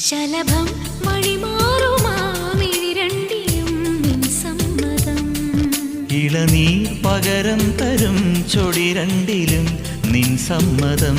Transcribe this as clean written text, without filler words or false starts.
ശലഭം വഴിമാറുമാമിഴിരണ്ടിലും നിൻ സമ്മതം. ഇളനീർ പകരം തരും ചൊടി രണ്ടിലും നിൻ സമ്മതം.